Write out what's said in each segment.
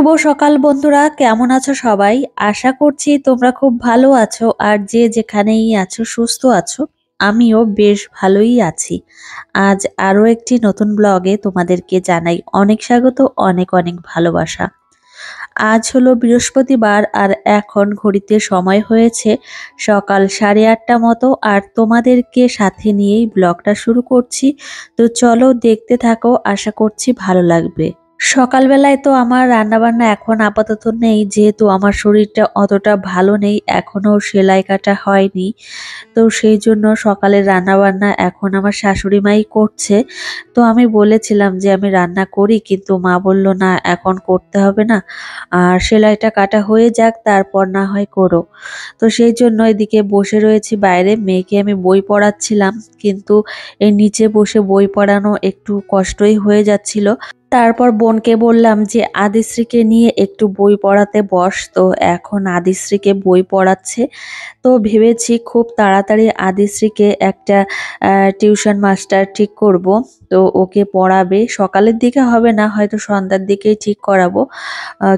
শুভ সকাল বন্ধুরা, কেমন আছো সবাই? আশা করছি তোমরা খুব ভালো আছো আর যে যেখানেই আছো সুস্থ আছো। আমিও বেশ ভালোই আছি। আজ আরো একটি নতুন ব্লগে তোমাদেরকে জানাই অনেক স্বাগত, অনেক অনেক ভালোবাসা। আজ হলো বৃহস্পতিবার আর এখন ঘড়িতে সময় হয়েছে সকাল 8:30 মতো, আর তোমাদেরকে সাথে নিয়েই ব্লগটা শুরু করছি। তো চলো দেখতে থাকো, আশা করছি ভালো লাগবে। সকালবেলায় তো আমার রান্নাবান্না এখন আপাতত নেই, যেহেতু আমার শরীরটা অতটা ভালো নেই, এখনো সেলাই কাটা হয়নি। তো সেই জন্য সকালের রান্নাবান্না এখন আমার শাশুড়ি মাই করছে। তো আমি বলেছিলাম যে আমি রান্না করি, কিন্তু মা বলল না এখন করতে হবে না, আর সেলাইটা কাটা হয়ে যাক তারপর না হয় করো। তো সেই জন্য এদিকে বসে রয়েছি বাইরে, মেয়েকে আমি বই পড়াচ্ছিলাম, কিন্তু এই নিচে বসে বই পড়ানো একটু কষ্টই হয়ে যাচ্ছিল। তারপর বোনকে বললাম যে আদিশ্রীকে নিয়ে একটু বই পড়াতে বস। তো এখন আদিশ্রীকে বই পড়াচ্ছে। তো ভেবেছি খুব তাড়াতাড়ি আদিশ্রীকে একটা টিউশন মাস্টার ঠিক করব। তো ওকে পড়াবে, সকালের দিকে হবে না, হয়তো সন্ধ্যার দিকেই ঠিক করাবো,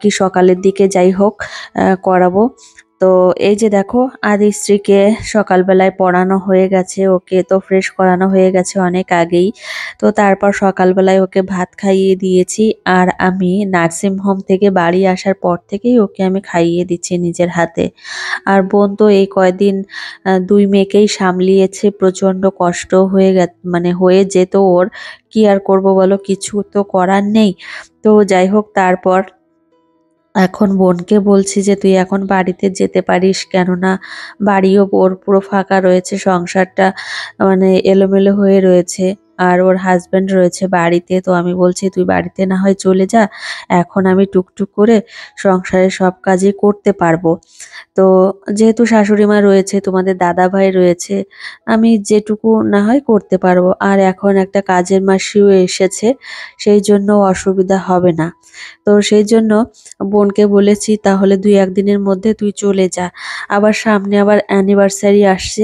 কি সকালের দিকে যাই হোক করাবো। তো এই যে দেখো আদিশ্রীকে সকালবেলায় পড়ানো হয়ে গেছে, ওকে তো ফ্রেশ করানো হয়ে গেছে অনেক আগেই। তো তারপর সকালবেলায় ওকে ভাত খাইয়ে দিয়েছি, আর আমি নার্সিং হোম থেকে বাড়ি আসার পর থেকেই ওকে আমি খাইয়ে দিচ্ছি নিজের হাতে। আর বোন তো এই কয়দিন দুই মেয়েকেই সামলিয়েছে, প্রচন্ড কষ্ট হয়ে যেত ওর। কি আর করব বলো, কিছু তো করার নেই। তো যাই হোক, তারপর এখন বোনকে বলছি যে তুই এখন বাড়িতে যেতে পারিস, কেননা বাড়িও ওর পুরো ফাঁকা রয়েছে, সংসারটা এলোমেলো হয়ে রয়েছে, আর ওর হাজবেন্ড রয়েছে বাড়িতে। তো আমি বলছি তুই বাড়িতে না হয় চলে যা, এখন আমি টুকটুক করে সংসারের সব কাজই করতে পারবো। তো যেহেতু শাশুড়ি মা রয়েছে, তোমাদের দাদা ভাই রয়েছে, আমি যেটুকু না হয় করতে পারবো। আর এখন একটা কাজের মাসিও এসেছে, সেই জন্য অসুবিধা হবে না। তো সেই জন্য বোনকে বলেছি তাহলে 2-1 দিনের মধ্যে তুই চলে যা। আবার সামনে আবার অ্যানিভার্সারি আসছে,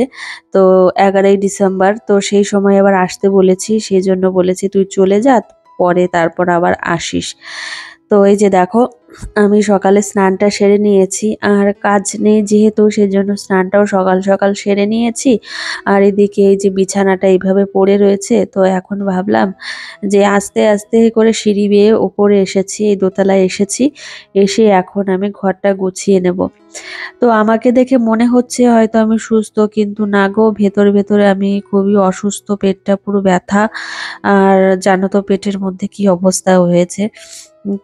তো 11ই ডিসেম্বর, তো সেই সময় আবার আসতে বলেছি, সেই জন্য বলেছি তুই চলে যা, পরে তারপর আবার আসিস। তো এই যে দেখো আমি সকালে স্নানটা সেরে নিয়েছি, আর কাজ নেই যেহেতু সেজন্য স্নানটাও সকাল সকাল সেরে নিয়েছি। আর এদিকে এই যে বিছানাটা এইভাবে পড়ে রয়েছে, তো এখন ভাবলাম যে আস্তে আস্তে করে সিঁড়ি বেয়ে উপরে এসেছি, এই দোতলায় এসেছি, এসে এখন আমি ঘরটা গুছিয়ে নেব। তো আমাকে দেখে মনে হচ্ছে হয়তো আমি সুস্থ, কিন্তু না গো, ভেতরে ভেতরে আমি খুবই অসুস্থ, পেটটা পুরো ব্যথা। আর জানো তো পেটের মধ্যে কি অবস্থা হয়েছে।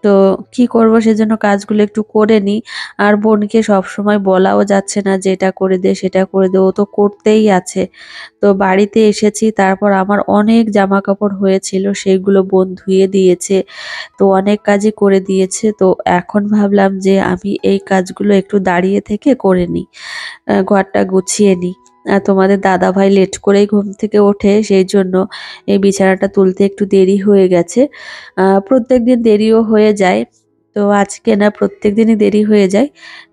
তো কি করব, সেজন্য কাজগুলো একটু করে নিই। আর বোনকে সব সময় বলাও যাচ্ছে না যে এটা করে দে সেটা করে দে, ও তো করতেই আছে। তো বাড়িতে এসেছি, তারপর আমার অনেক জামা কাপড় হয়েছিল, সেগুলো বোন ধুয়ে দিয়েছে, তো অনেক কাজই করে দিয়েছে। তো এখন ভাবলাম যে আমি এই কাজগুলো একটু দাঁড়িয়ে থেকে করে নিই, ঘরটা গুছিয়ে নিই। আর তোমাদের দাদা ভাই লেট করেই ঘুম থেকে ওঠে, সেই জন্য এই বিছানাটা তুলতে একটু দেরি হয়ে গেছে। প্রত্যেকদিন দেরিও হয়ে যায়, তো আজকে না প্রত্যেকদিনই দেরি হয়ে যায়।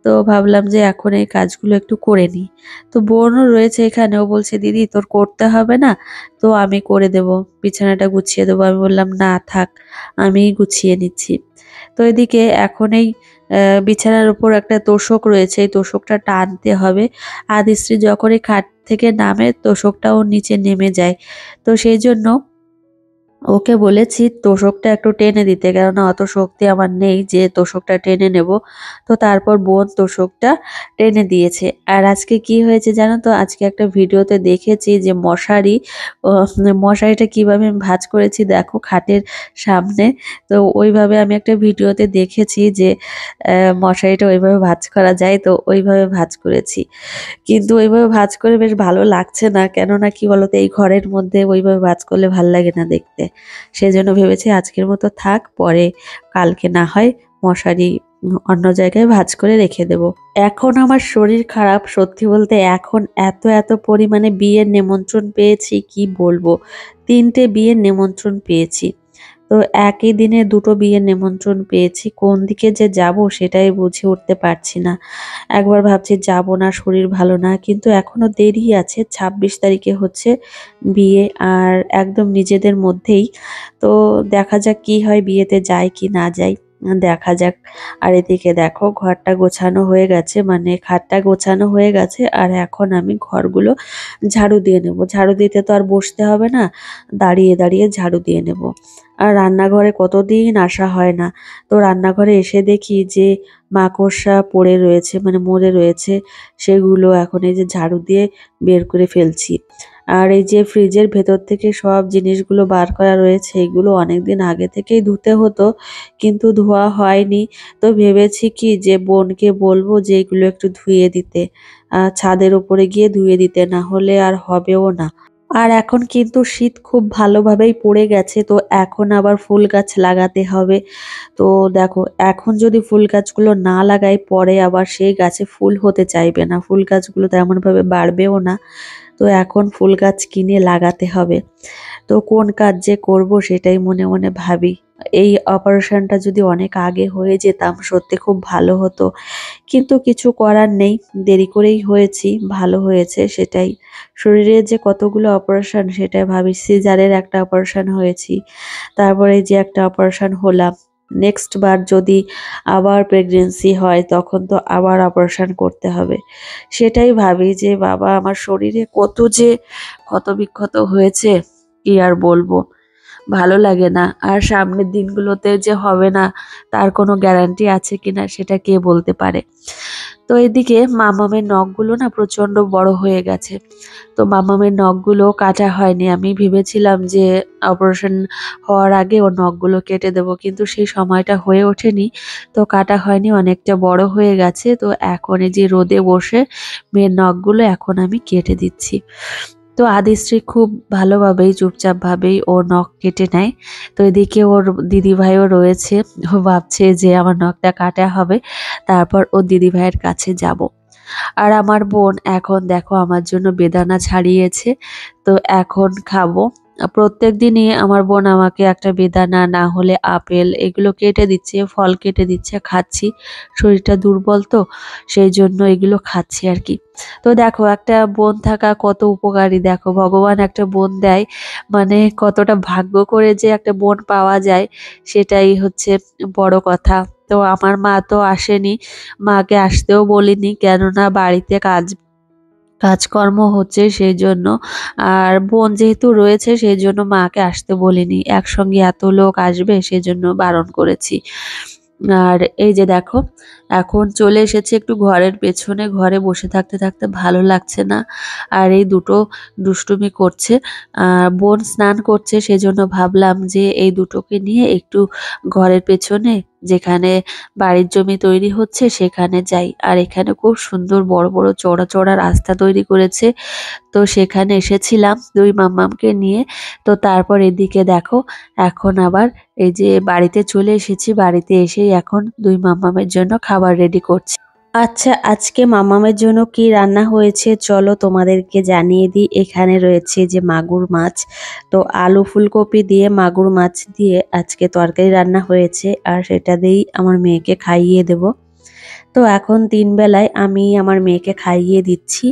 তো ভাবলাম যে এখন এই কাজগুলো একটু করে নিই। তো বোনও রয়েছে এখানে, ও বলছে দিদি তোর করতে হবে না, তো আমি করে দেব, বিছানাটা গুছিয়ে দেবো। আমি বললাম না থাক, আমিই গুছিয়ে নিচ্ছি। তো এদিকে এখন এই বিছানার উপর একটা তোশক রয়েছে, এই তোশকটা টানতে হবে। আদিশ্রী যখনই খাট থেকে নামে তোশকটাও নিচে নেমে যায়। তো সেই জন্য ওকে বলেছি তোশকটা একটু টেনে দিতে, কেননা অত শক্তি আমার নেই যে তোশকটা টেনে নেব। তো তারপর বোন তোশকটা টেনে দিয়েছে। আর আজকে কি হয়েছে জানো তো, আজকে একটা ভিডিওতে দেখেছি যে মশারিটা কিভাবে আমি ভাঁজ করেছি দেখো খাটের সামনে। তো ওইভাবে আমি একটা ভিডিওতে দেখেছি যে মশারিটা ওইভাবে ভাঁজ করা যায়, তো ওইভাবে ভাঁজ করেছি। কিন্তু ওইভাবে ভাঁজ করে বেশ ভালো লাগছে না, কেননা কি বলতো এই ঘরের মধ্যে ওইভাবে ভাঁজ করলে ভাল লাগে না দেখতে। সেজন্য ভেবেছি আজকের মতো থাক, পরে কালকে না হয় মশারি অন্য জায়গায় ভাঁজ করে রেখে দেব। এখন আমার শরীর খারাপ, সত্যি বলতে এখন এত এত পরিমাণে বিয়ের নিমন্ত্রণ পেয়েছি কি বলবো। 3টে বিয়ের নিমন্ত্রণ পেয়েছি, তো একই দিনে 2টো বিয়ের নিমন্ত্রণ পেয়েছি, কোন দিকে যে যাব সেটাই বুঝে উঠতে পারছি না। একবার ভাবছি যাব না, শরীর ভালো না, কিন্তু এখনো দেরি আছে, 26 তারিখে হচ্ছে বিয়ে, আর একদম নিজেদের মধ্যেই। তো দেখা যাক কি হয়, বিয়েতে যাই কি না যাই। দেখা যাক। আর এদিকে দেখো ঘরটা গোছানো হয়ে গেছে, মানে খাটটা গোছানো হয়ে গেছে। আর এখন আমি ঘরগুলো ঝাড়ু দিয়ে নেব। ঝাড়ু দিতে তো আর বসতে হবে না, দাঁড়িয়ে দাঁড়িয়ে ঝাড়ু দিয়ে নেব। আর রান্নাঘরে কতদিন আসা হয় না, তো রান্নাঘরে এসে দেখি যে মাকড়সা পড়ে রয়েছে, মানে মরে রয়েছে। সেগুলো এখন এই যে ঝাড়ু দিয়ে বের করে ফেলছি। আর এই যে ফ্রিজের ভেতর থেকে সব জিনিসগুলো বার করা রয়েছে, এগুলো অনেকদিন আগে থেকেই ধুতে হতো, কিন্তু ধোয়া হয়নি। তো ভেবেছি কি যে বোনকে বলবো যে এগুলো একটু ধুয়ে দিতে, ছাদের উপরে গিয়ে ধুয়ে দিতে, না হলে আর হবেও না। আর এখন কিন্তু শীত খুব ভালোভাবেই পড়ে গেছে, তো এখন আবার ফুল গাছ লাগাতে হবে। তো দেখো এখন যদি ফুল গাছগুলো না লাগাই, পরে আবার সেই গাছে ফুল হতে চাইবে না, ফুল গাছগুলো তেমন ভাবে বাড়বেও না। তো এখন ফুল গাছ কিনে লাগাতে হবে। তো কোন কাজ যে করব সেটাই মনে মনে ভাবি। এই অপারেশনটা যদি অনেক আগে হয়ে যেতাম সত্যি খুব ভালো হতো, কিন্তু কিছু করার নেই, দেরি করেই হয়েছি, ভালো হয়েছে সেটাই। শরীরে যে কতগুলো অপারেশন সেটাই ভাবি। সিজারের একটা অপারেশন হয়েছি, তারপরে যে একটা অপারেশন হলাম। নেক্সট বার যদি আবার প্রেগনেন্সি হয় তখন তো আবার অপারেশন করতে হবে। সেটাই ভাবি যে বাবা আমার শরীরে কত যে ক্ষত বিক্ষত হয়েছে, কি আর বলবো। ভালো লাগে না। আর সামনের দিনগুলোতে যে হবে না তার কোনো গ্যারান্টি আছে কিনা সেটা কে বলতে পারে। তো এদিকে মামামের নখগুলো না প্রচন্ড বড় হয়ে গেছে। তো মামামের নখগুলো কাটা হয়নি। আমি ভেবেছিলাম যে অপারেশন হওয়ার আগে ওর নখগুলো কেটে দেবো, কিন্তু সেই সময়টা হয়ে ওঠেনি। তো কাটা হয়নি, অনেকটা বড় হয়ে গেছে। তো এখন এই যে রোদে বসে মেয়ের নখগুলো এখন আমি কেটে দিচ্ছি। তো আদিশ্রী খুব ভালোভাবেই চুপচাপভাবেই ও নখ কেটে নেয়। তো এদিকে ওর দিদিভাইও রয়েছে, ও ভাবছে যে আমার নখটা কাটা হবে, তারপর ও দিদিভাইয়ের কাছে যাব। আর আমার বোন এখন দেখো আমার জন্য বেদানা ছাড়িয়েছে, তো এখন খাবো। প্রত্যেক দিনই আমার বোন আমাকে একটা বেদানা না হলে আপেল এগুলো কেটে দিচ্ছে, ফল কেটে দিচ্ছে, খাচ্ছি। শরীরটা দুর্বল তো সেই জন্য এগুলো খাচ্ছি আর কি। তো দেখো একটা বোন থাকা কত উপকারী, দেখো ভগবান একটা বোন দেয়, মানে কতটা ভাগ্য করে যে একটা বোন পাওয়া যায়, সেটাই হচ্ছে বড় কথা। তো আমার মা তো আসেনি, মাকে আসতেও বলিনি, কেননা বাড়িতে কাজকর্ম হচ্ছে সেই জন্য। আর বোন যেহেতু রয়েছে সেই জন্য মাকে আসতে বলিনি, একসঙ্গে এত লোক আসবে সেজন্য বারণ করেছি। আর এই যে দেখো এখন চলে এসেছে একটু ঘরের পেছনে, ঘরে বসে থাকতে থাকতে ভালো লাগছে না। আর এই দুটো দুষ্টুমি করছে। আর বোন স্নান করছে সেজন্য ভাবলাম যে এই দুটোকে নিয়ে একটু ঘরের পেছনে, যেখানে বাড়ির জমি তৈরি হচ্ছে সেখানে যাই। আর এখানে খুব সুন্দর বড় বড় চওড়া চওড়া রাস্তা তৈরি করেছে, তো সেখানে এসেছিলাম দুই মাম্মামকে নিয়ে। তো তারপর এদিকে দেখো এখন আবার এই যে বাড়িতে চলে এসেছি, বাড়িতে এসেই এখন দুই মাম্মামের জন্য খাবার রেডি করছি। আচ্ছা আজকে মামামের জন্য কি রান্না হয়েছে চলো তোমাদেরকে জানিয়ে দিই। এখানে রয়েছে যে মাগুর মাছ, তো আলু ফুলকপি দিয়ে মাগুর মাছ দিয়ে আজকে তরকারি রান্না হয়েছে, আর সেটা দিয়েই আমার মেয়েকে খাইয়ে দেব। তো এখন ৩ বেলায় আমি আমার মেয়েকে খাইয়ে দিচ্ছি।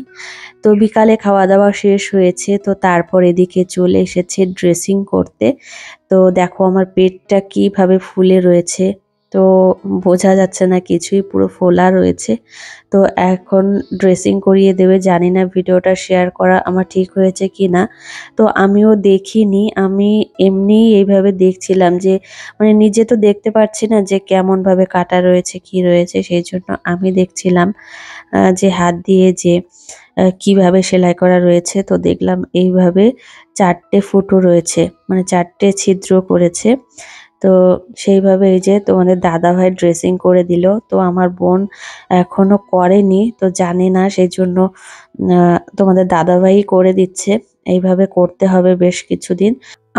তো বিকালে খাওয়া দাওয়া শেষ হয়েছে, তো তারপর এদিকে চলে এসেছে ড্রেসিং করতে। তো দেখো আমার পেটটা কিভাবে ফুলে রয়েছে, তো বোঝা যাচ্ছে না কিছুই, পুরো ফোলা রয়েছে। তো এখন ড্রেসিং করিয়ে দেবে, জানি না ভিডিওটা শেয়ার করা আমার ঠিক হয়েছে কি না। তো আমিও দেখিনি, আমি এমনি এইভাবে দেখছিলাম যে মানে নিজে তো দেখতে পাচ্ছি না যে কেমন ভাবে কাটা রয়েছে কি রয়েছে, সেই জন্য আমি দেখছিলাম যে হাত দিয়ে যে কিভাবে সেলাই করা রয়েছে। তো দেখলাম এইভাবে 4টে ফুটো রয়েছে, মানে 4টে ছিদ্র করেছে। তো সেইভাবে এই যে তোমাদের দাদাভাই ড্রেসিং করে দিল। তো আমার বোন এখনো করেনি, তো জানে না, সেই জন্য তোমাদের দাদাভাই করে দিচ্ছে। এইভাবে করতে হবে বেশ কিছুদিন।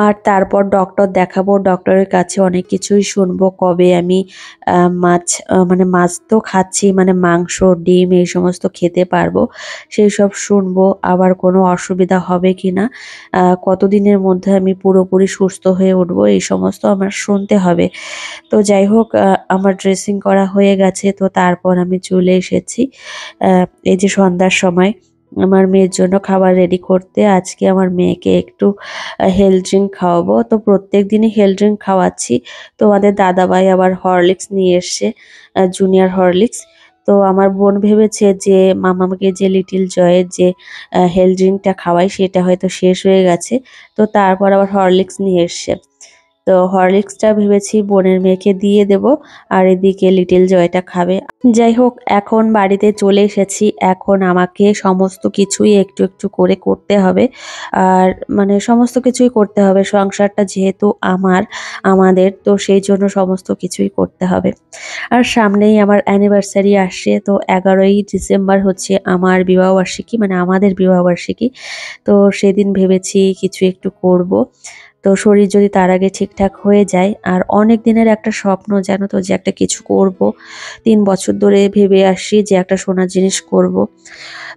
আর তারপর ডক্টর দেখাবো, ডক্টরের কাছে অনেক কিছুই শুনবো, কবে আমি মাছ মানে মাছ তো খাচ্ছি, মানে মাংস ডিম এই সমস্ত খেতে পারবো সেই সব শুনবো। আবার কোনো অসুবিধা হবে কিনা, কতদিনের মধ্যে আমি পুরোপুরি সুস্থ হয়ে উঠবো, এই সমস্ত আমার শুনতে হবে। তো যাই হোক আমার ড্রেসিং করা হয়ে গেছে, তো তারপর আমি চলে এসেছি এই যে সন্ধ্যার সময়। আমার মেয়ের জন্য খাবার রেডি করতে। আজকে আমার মেয়েকে একটু হেলথ ড্রিঙ্ক খাওয়াবো। তো প্রত্যেক দিনই হেলথ ড্রিঙ্ক খাওয়াচ্ছি। তো আমাদের দাদাভাই আবার হরলিক্স নিয়ে এসছে, জুনিয়র হরলিক্স। তো আমার বোন ভেবেছে যে মামাকে যে লিটল জয়ের যে হেলথ ড্রিঙ্কটা খাওয়াই সেটা হয়তো শেষ হয়ে গেছে। তো তারপর আবার হরলিক্স নিয়ে এসছে। তো হরলিক্সটা ভেবেছি বোনের মেয়েকে দিয়ে দেব, আর এদিকে লিটল জয়টা খাবে। যাই হোক, এখন বাড়িতে চলে এসেছি। এখন আমাকে সমস্ত কিছুই একটু একটু করে করতে হবে। আর মানে সমস্ত কিছুই করতে হবে। সংসারটা যেহেতু আমাদের, তো সেই জন্য সমস্ত কিছুই করতে হবে। আর সামনেই আমার অ্যানিভার্সারি আসছে। তো 11ই ডিসেম্বর হচ্ছে আমার বিবাহবার্ষিকী, মানে আমাদের বিবাহবার্ষিকী। তো সেদিন ভেবেছি কিছু একটু করব। তো শরীর যদি তার আগে ঠিকঠাক হয়ে যায়, আর অনেক দিনের একটা স্বপ্ন জানো তো, যে একটা কিছু করব। 3 বছর ধরে ভেবে আসছি যে একটা সোনার জিনিস করব।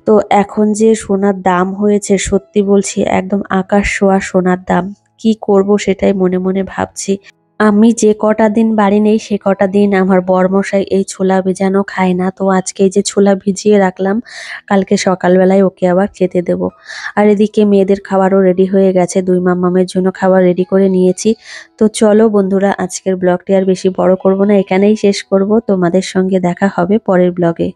তো এখন যে সোনার দাম হয়েছে, সত্যি বলছি একদম আকাশ ছোঁয়া সোনার দাম। কি করব সেটাই মনে মনে ভাবছি। আমি যে কটা দিন বাড়ি নেই সে কটা দিন আমার বরমশাই এই ছোলা ভেজানো খায় না। তো আজকে এই যে ছোলা ভিজিয়ে রাখলাম, কালকে সকালবেলায় ওকে আবার খেতে দেব। আর এদিকে মেয়েদের খাবারও রেডি হয়ে গেছে, দুই মাম্মামের জন্য খাবার রেডি করে নিয়েছি। তো চলো বন্ধুরা, আজকের ব্লগটি আর বেশি বড় করব না, এখানেই শেষ করব। তোমাদের সঙ্গে দেখা হবে পরের ব্লগে।